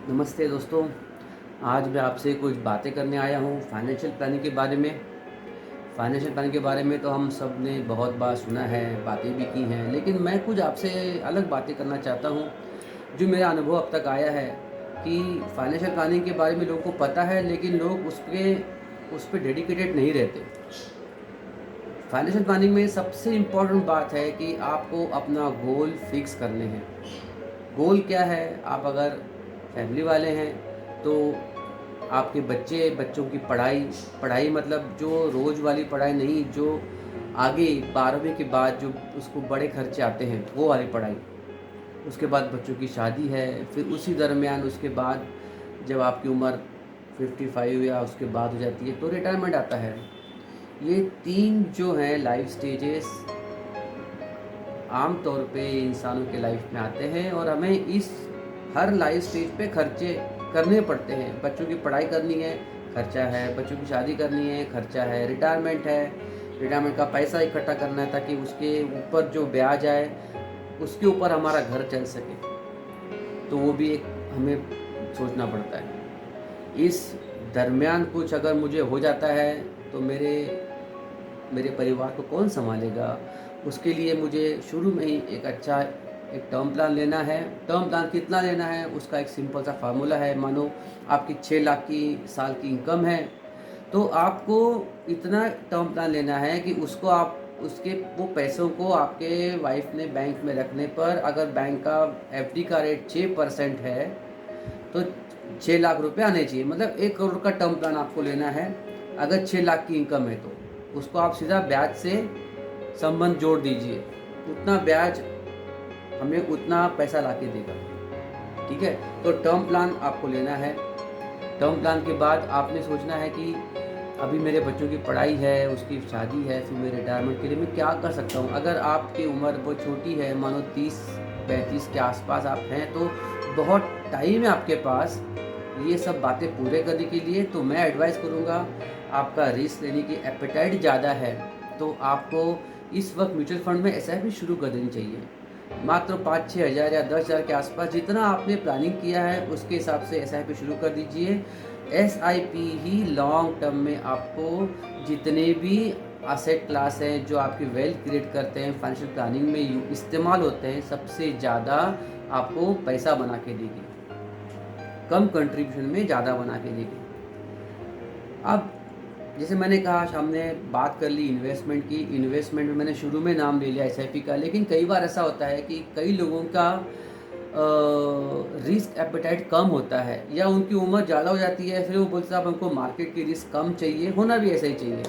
नमस्ते दोस्तों। आज मैं आपसे कुछ बातें करने आया हूँ फाइनेंशियल प्लानिंग के बारे में। फाइनेंशियल प्लानिंग के बारे में तो हम सब ने बहुत बार सुना है, बातें भी की हैं, लेकिन मैं कुछ आपसे अलग बातें करना चाहता हूँ, जो मेरा अनुभव अब तक आया है कि फाइनेंशियल प्लानिंग के बारे में लोगों को पता है, लेकिन लोग उस पे डेडिकेटेड नहीं रहते। फाइनेंशियल प्लानिंग में सबसे इम्पोर्टेंट बात है कि आपको अपना गोल फिक्स करने हैं। गोल क्या है? आप अगर फैमिली वाले हैं तो आपके बच्चों की पढ़ाई पढ़ाई मतलब जो रोज़ वाली पढ़ाई नहीं, जो आगे 12वीं के बाद जो उसको बड़े खर्चे आते हैं वो वाली पढ़ाई। उसके बाद बच्चों की शादी है, फिर उसी दरमियान उसके बाद जब आपकी उम्र 55 या उसके बाद हो जाती है तो रिटायरमेंट आता है। ये 3 जो हैं लाइफ स्टेजेस आम तौर पे इंसानों के लाइफ में आते हैं और हमें इस हर लाइफ स्टेज पे खर्चे करने पड़ते हैं। बच्चों की पढ़ाई करनी है, खर्चा है, बच्चों की शादी करनी है, खर्चा है, रिटायरमेंट है, रिटायरमेंट का पैसा इकट्ठा करना है ताकि उसके ऊपर जो ब्याज आए उसके ऊपर हमारा घर चल सके, तो वो भी एक हमें सोचना पड़ता है। इस दरमियान कुछ अगर मुझे हो जाता है तो मेरे मेरे परिवार को कौन सँभालेगा? उसके लिए मुझे शुरू में ही एक टर्म प्लान लेना है। टर्म प्लान कितना लेना है उसका एक सिंपल सा फ़ॉर्मूला है। मानो आपकी 6 लाख की साल की इनकम है, तो आपको इतना टर्म प्लान लेना है कि उसको आप उसके वो पैसों को आपके वाइफ़ ने बैंक में रखने पर अगर बैंक का एफडी का रेट 6% है, तो 6 लाख रुपए आने चाहिए। मतलब 1 करोड़ का टर्म प्लान आपको लेना है, अगर 6 लाख की इनकम है तो। उसको आप सीधा ब्याज से संबंध जोड़ दीजिए, उतना ब्याज हमें उतना पैसा लाके देगा। ठीक है? तो टर्म प्लान आपको लेना है। टर्म प्लान के बाद आपने सोचना है कि अभी मेरे बच्चों की पढ़ाई है, उसकी शादी है, फिर मेरे रिटायरमेंट के लिए मैं क्या कर सकता हूँ? अगर आपकी उम्र बहुत छोटी है, मानो 30-35 के आसपास आप हैं, तो बहुत टाइम है आपके पास ये सब बातें पूरे करने के लिए। तो मैं एडवाइस करूँगा, आपका रिस्क लेने की एपेटाइट ज़्यादा है, तो आपको इस वक्त म्यूचुअल फंड में एसआईपी शुरू कर देनी चाहिए। मात्र 5-6 हज़ार या 10,000 के आसपास जितना आपने प्लानिंग किया है उसके हिसाब से एसआईपी शुरू कर दीजिए। एसआईपी ही लॉन्ग टर्म में आपको जितने भी एसेट क्लास हैं जो आपकी वेल्थ क्रिएट करते हैं, फाइनेंशियल प्लानिंग में इस्तेमाल होते हैं, सबसे ज़्यादा आपको पैसा बना के देगी। कम कंट्रीब्यूशन में ज़्यादा बना के देगी। अब जैसे मैंने कहा, हमने बात कर ली इन्वेस्टमेंट की। इन्वेस्टमेंट में मैंने शुरू में नाम ले लिया एसआईपी का, लेकिन कई बार ऐसा होता है कि कई लोगों का रिस्क एपेटाइट कम होता है या उनकी उम्र ज़्यादा हो जाती है, फिर वो बोलते हैं अब हमको मार्केट की रिस्क कम चाहिए। होना भी ऐसा ही चाहिए।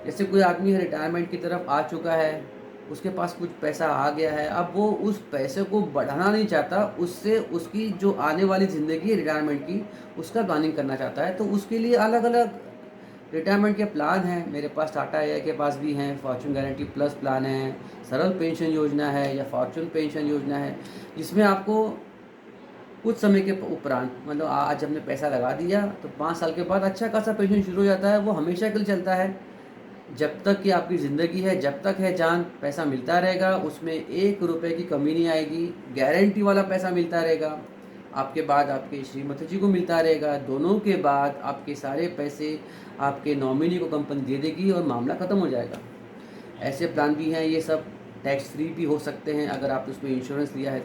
जैसे कोई आदमी है रिटायरमेंट की तरफ आ चुका है, उसके पास कुछ पैसा आ गया है, अब वो उस पैसे को बढ़ाना नहीं चाहता, उससे उसकी जो आने वाली ज़िंदगी है रिटायरमेंट की उसका प्लानिंग करना चाहता है। तो उसके लिए अलग अलग रिटायरमेंट के प्लान हैं। मेरे पास टाटा एआई के पास भी हैं, फॉर्च्यून गारंटी प्लस प्लान है, सरल पेंशन योजना है या फॉर्च्यून पेंशन योजना है, जिसमें आपको कुछ समय के उपरांत, मतलब आज हमने पैसा लगा दिया तो 5 साल के बाद अच्छा खासा पेंशन शुरू हो जाता है। वो हमेशा के लिए चलता है, जब तक कि आपकी ज़िंदगी है, जब तक है जान, पैसा मिलता रहेगा। उसमें 1 रुपए की कमी नहीं आएगी, गारंटी वाला पैसा मिलता रहेगा। आपके बाद आपके श्रीमती जी को मिलता रहेगा, दोनों के बाद आपके सारे पैसे आपके नॉमिनी को कंपनी दे देगी और मामला ख़त्म हो जाएगा। ऐसे प्लान भी हैं, ये सब टैक्स फ्री भी हो सकते हैं अगर आपने उसमें इंश्योरेंस लिया है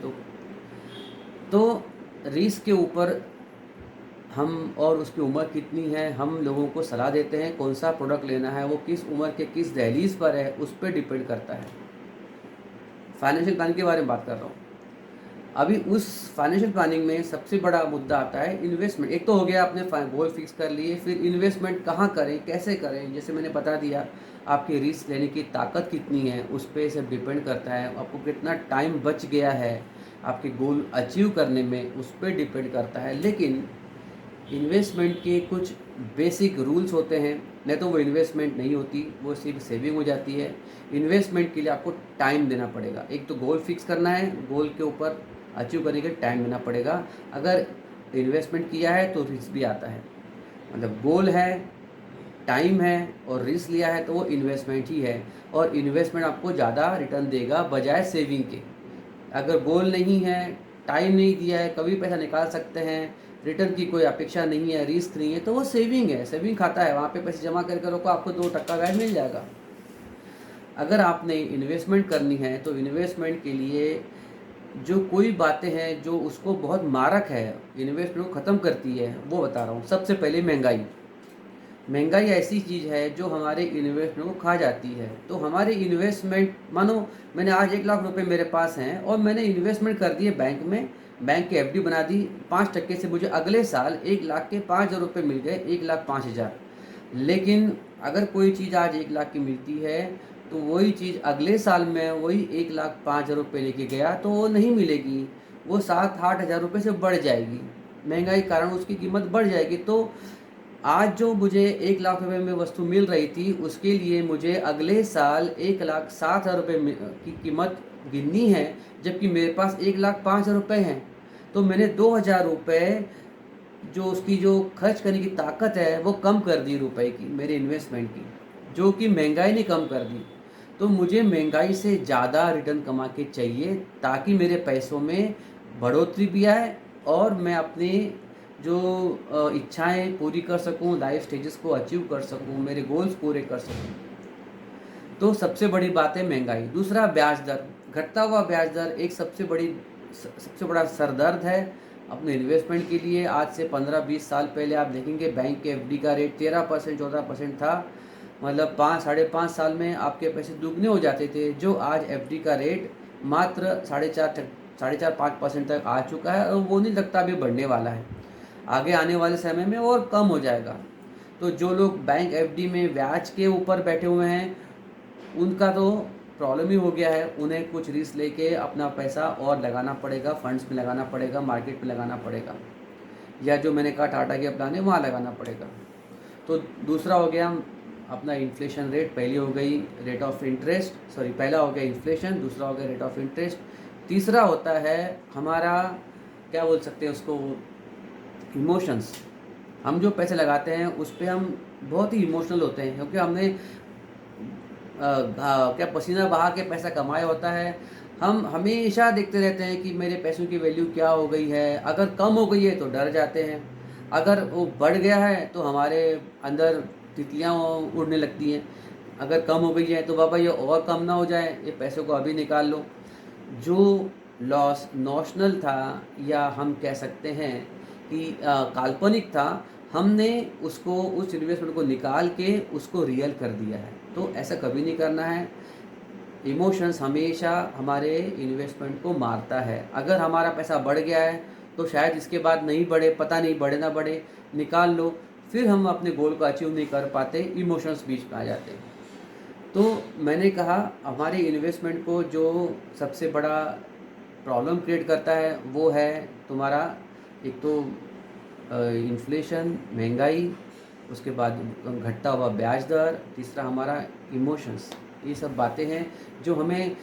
तो रिस्क के ऊपर हम और उसकी उम्र कितनी है, हम लोगों को सलाह देते हैं कौन सा प्रोडक्ट लेना है, वो किस उम्र के किस दहलीज पर है, उस पर डिपेंड करता है। फाइनेंशियल प्लानिंग के बारे में बात कर रहा हूँ। अभी उस फाइनेंशियल प्लानिंग में सबसे बड़ा मुद्दा आता है इन्वेस्टमेंट। एक तो हो गया आपने गोल फिक्स कर लिए, फिर इन्वेस्टमेंट कहाँ करें, कैसे करें। जैसे मैंने बता दिया, आपकी रिस्क लेने की ताकत कितनी है उस पर सब डिपेंड करता है। आपको कितना टाइम बच गया है आपके गोल अचीव करने में, उस पर डिपेंड करता है। लेकिन इन्वेस्टमेंट के कुछ बेसिक रूल्स होते हैं, नहीं तो वो इन्वेस्टमेंट नहीं होती, वो सिर्फ सेविंग हो जाती है। इन्वेस्टमेंट के लिए आपको टाइम देना पड़ेगा। एक तो गोल फिक्स करना है, गोल के ऊपर अचीव करने के लिए टाइम देना पड़ेगा। अगर इन्वेस्टमेंट किया है तो रिस्क भी आता है। मतलब गोल है, टाइम है और रिस्क लिया है तो वो इन्वेस्टमेंट ही है, और इन्वेस्टमेंट आपको ज़्यादा रिटर्न देगा बजाय सेविंग के। अगर गोल नहीं है, टाइम नहीं दिया है, कभी पैसा निकाल सकते हैं, रिटर्न की कोई अपेक्षा नहीं है, रिस्क नहीं है, तो वो सेविंग है, सेविंग खाता है, वहाँ पे पैसे जमा करके रखो, आपको 2% ब्याज मिल जाएगा। अगर आपने इन्वेस्टमेंट करनी है तो इन्वेस्टमेंट के लिए जो कोई बातें हैं जो उसको बहुत मारक है, इन्वेस्टमेंट को ख़त्म करती है, वो बता रहा हूँ। सबसे पहले महंगाई। महंगाई ऐसी चीज़ है जो हमारे इन्वेस्टमेंट को खा जाती है। तो हमारे इन्वेस्टमेंट, मानो मैंने आज 1 लाख रुपए मेरे पास हैं और मैंने इन्वेस्टमेंट कर दिए बैंक में, बैंक की एफडी बना दी, 5% से मुझे अगले साल 1 लाख के 5,000 रुपये मिल गए, 1,05,000। लेकिन अगर कोई चीज़ आज 1 लाख की मिलती है तो वही चीज़ अगले साल में वही 1,05,000 रुपये लेके गया तो वो नहीं मिलेगी, वो 7-8 हज़ार रुपये से बढ़ जाएगी। महंगाई के कारण उसकी कीमत बढ़ जाएगी। तो आज जो मुझे 1 लाख रुपए में वस्तु मिल रही थी उसके लिए मुझे अगले साल 1,07,000 रुपये की कीमत गिननी है, जबकि मेरे पास 1,05,000 रुपये हैं। तो मैंने 2,000 रुपये जो उसकी जो खर्च करने की ताकत है वो कम कर दी रुपए की, मेरे इन्वेस्टमेंट की, जो कि महंगाई ने कम कर दी। तो मुझे महंगाई से ज़्यादा रिटर्न कमा के चाहिए ताकि मेरे पैसों में बढ़ोतरी भी आए और मैं अपने जो इच्छाएं पूरी कर सकूं, लाइफ स्टेजेस को अचीव कर सकूं, मेरे गोल्स पूरे कर सकूं। तो सबसे बड़ी बात है महंगाई। दूसरा, ब्याज दर, घटता हुआ ब्याज दर एक सबसे बड़ा सरदर्द है अपने इन्वेस्टमेंट के लिए। आज से 15-20 साल पहले आप देखेंगे बैंक के एफडी का रेट 13% 14% था, मतलब 5-5.5 साल में आपके पैसे दुगने हो जाते थे, जो आज एफडी का रेट मात्र 4.5-5% तक आ चुका है और वो नहीं लगता अभी बढ़ने वाला है, आगे आने वाले समय में और कम हो जाएगा। तो जो लोग बैंक एफडी में ब्याज के ऊपर बैठे हुए हैं उनका तो प्रॉब्लम ही हो गया है, उन्हें कुछ रिस्क लेके अपना पैसा और लगाना पड़ेगा, फंड्स में लगाना पड़ेगा, मार्केट में लगाना पड़ेगा, या जो मैंने कहा टाटा के प्लान है वहाँ लगाना पड़ेगा। तो दूसरा हो गया अपना इन्फ्लेशन रेट, पहली हो गई रेट ऑफ इंटरेस्ट, पहला हो गया इन्फ्लेशन, दूसरा हो गया रेट ऑफ इंटरेस्ट, तीसरा होता है हमारा क्या बोल सकते हैं उसको, इमोशंस। हम जो पैसे लगाते हैं उस पर हम बहुत ही इमोशनल होते हैं, क्योंकि हमने क्या पसीना बहा के पैसा कमाया होता है। हम हमेशा देखते रहते हैं कि मेरे पैसों की वैल्यू क्या हो गई है, अगर कम हो गई है तो डर जाते हैं, अगर वो बढ़ गया है तो हमारे अंदर तितलियाँ उड़ने लगती हैं, अगर कम हो गई है तो बाबा ये और कम ना हो जाए, ये पैसों को अभी निकाल लो। जो लॉस नॉशनल था, या हम कह सकते हैं कि काल्पनिक था, हमने उसको, उस इन्वेस्टमेंट को निकाल के उसको रियल कर दिया है। तो ऐसा कभी नहीं करना है। इमोशंस हमेशा हमारे इन्वेस्टमेंट को मारता है। अगर हमारा पैसा बढ़ गया है तो शायद इसके बाद नहीं बढ़े, पता नहीं बढ़े ना बढ़े, निकाल लो, फिर हम अपने गोल को अचीव नहीं कर पाते, इमोशंस बीच में आ जाते हैं। तो मैंने कहा हमारे इन्वेस्टमेंट को जो सबसे बड़ा प्रॉब्लम क्रिएट करता है वो है तुम्हारा, एक तो इन्फ्लेशन, महंगाई, उसके बाद घटता हुआ ब्याज दर, तीसरा हमारा इमोशंस। ये सब बातें हैं जो हमें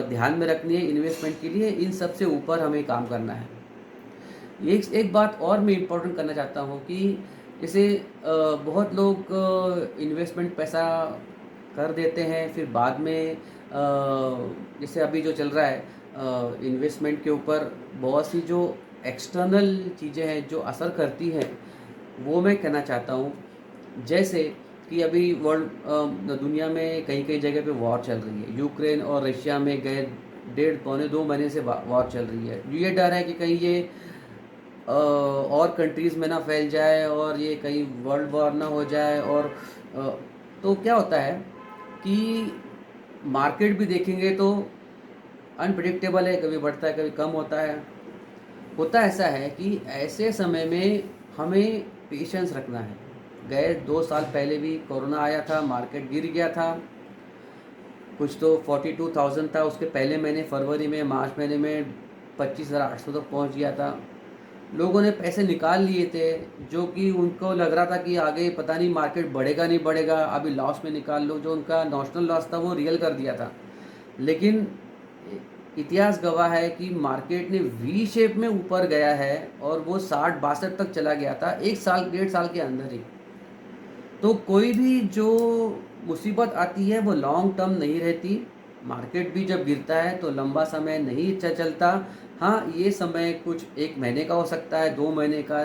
ध्यान में रखनी है इन्वेस्टमेंट के लिए। इन सब से ऊपर हमें काम करना है। एक बात और मैं इम्पोर्टेंट करना चाहता हूँ कि जैसे बहुत लोग इन्वेस्टमेंट पैसा कर देते हैं, फिर बाद में जैसे अभी जो चल रहा है इन्वेस्टमेंट के ऊपर बहुत सी जो एक्सटर्नल चीज़ें हैं जो असर करती हैं, वो मैं कहना चाहता हूँ। जैसे कि अभी दुनिया में कई कई जगह पे वॉर चल रही है, यूक्रेन और रशिया में गए 1.5-2 महीने से वॉर चल रही है। ये डर है कि कहीं ये और कंट्रीज़ में ना फैल जाए और ये कहीं वर्ल्ड वॉर ना हो जाए। और तो क्या होता है कि मार्केट भी देखेंगे तो अनप्रेडिक्टेबल है, कभी बढ़ता है कभी कम होता है। होता ऐसा है कि ऐसे समय में हमें पेशेंस रखना है। गए 2 साल पहले भी कोरोना आया था, मार्केट गिर गया था, कुछ तो 42,000 था, उसके पहले महीने फरवरी में, मार्च महीने में 25,800 तक पहुंच गया था। लोगों ने पैसे निकाल लिए थे, जो कि उनको लग रहा था कि आगे पता नहीं मार्केट बढ़ेगा नहीं बढ़ेगा, अभी लॉस में निकाल लो। जो उनका नॉशनल लॉस था वो रियल कर दिया था। लेकिन इतिहास गवाह है कि मार्केट ने वी शेप में ऊपर गया है और वो 60-62 तक चला गया था 1-1.5 साल के अंदर ही। तो कोई भी जो मुसीबत आती है वो लॉन्ग टर्म नहीं रहती। मार्केट भी जब गिरता है तो लंबा समय नहीं चलता। हाँ, ये समय कुछ 1 महीने का हो सकता है, 2 महीने का,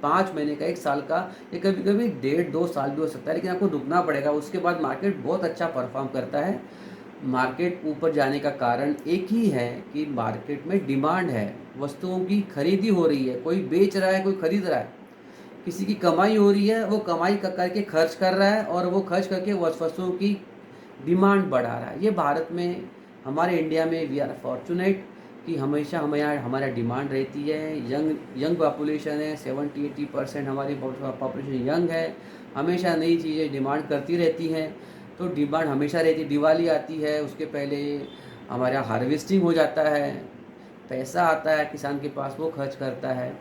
5 महीने का, 1 साल का, या कभी-कभी डेढ़ 2 साल भी हो सकता है, लेकिन आपको रुकना पड़ेगा। उसके बाद मार्केट बहुत अच्छा परफ़ॉर्म करता है। मार्केट ऊपर जाने का कारण एक ही है कि मार्केट में डिमांड है, वस्तुओं की खरीदी हो रही है, कोई बेच रहा है, कोई खरीद रहा है। किसी की कमाई हो रही है, वो कमाई करके खर्च कर रहा है और वो खर्च करके वस्तुओं की डिमांड बढ़ा रहा है। ये भारत में, हमारे इंडिया में वी आर फॉर्चुनेट कि हमेशा हमें यहाँ हमारा डिमांड रहती है। यंग यंग पॉपुलेशन है, 70-80% हमारी पॉपुलेशन यंग है। हमेशा नई चीज़ें डिमांड करती रहती हैं, तो डिमांड हमेशा रहती है। दिवाली आती है, उसके पहले हमारे यहाँ हार्वेस्टिंग हो जाता है, पैसा आता है किसान के पास, वो खर्च करता है।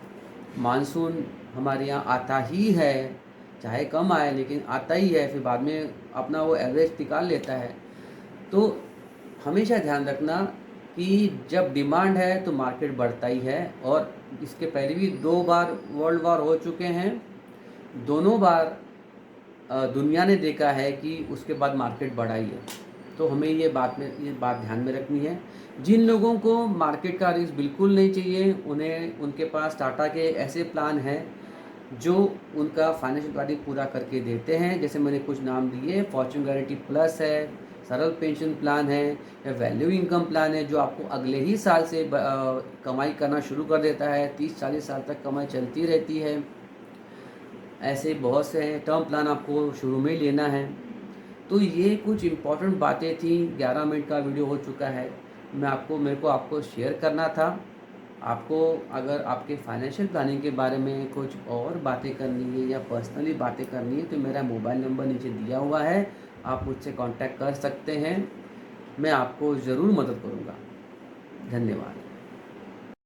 मानसून हमारे यहाँ आता ही है, चाहे कम आए लेकिन आता ही है, फिर बाद में अपना वो एवरेज निकाल लेता है। तो हमेशा ध्यान रखना कि जब डिमांड है तो मार्केट बढ़ता ही है, और इसके पहले भी 2 बार वर्ल्ड वॉर हो चुके हैं। दोनों बार दुनिया ने देखा है कि उसके बाद मार्केट बढ़ा ही है। तो हमें ये बात ध्यान में रखनी है। जिन लोगों को मार्केट का रिस्क बिल्कुल नहीं चाहिए, उनके पास टाटा के ऐसे प्लान हैं जो उनका फाइनेंशियल प्लानिंग पूरा करके देते हैं। जैसे मैंने कुछ नाम दिए, फॉर्च्यून गारंटी प्लस है, सरल पेंशन प्लान है, या वैल्यू इनकम प्लान है जो आपको अगले ही साल से कमाई करना शुरू कर देता है, 30-40 साल तक कमाई चलती रहती है। ऐसे बहुत से हैं। टर्म प्लान आपको शुरू में ही लेना है। तो ये कुछ इम्पॉर्टेंट बातें थी। 11 मिनट का वीडियो हो चुका है। मेरे को आपको शेयर करना था। आपको अगर आपके फाइनेंशियल प्लानिंग के बारे में कुछ और बातें करनी है या पर्सनली बातें करनी है, तो मेरा मोबाइल नंबर नीचे दिया हुआ है, आप मुझसे कांटेक्ट कर सकते हैं। मैं आपको ज़रूर मदद करूँगा। धन्यवाद।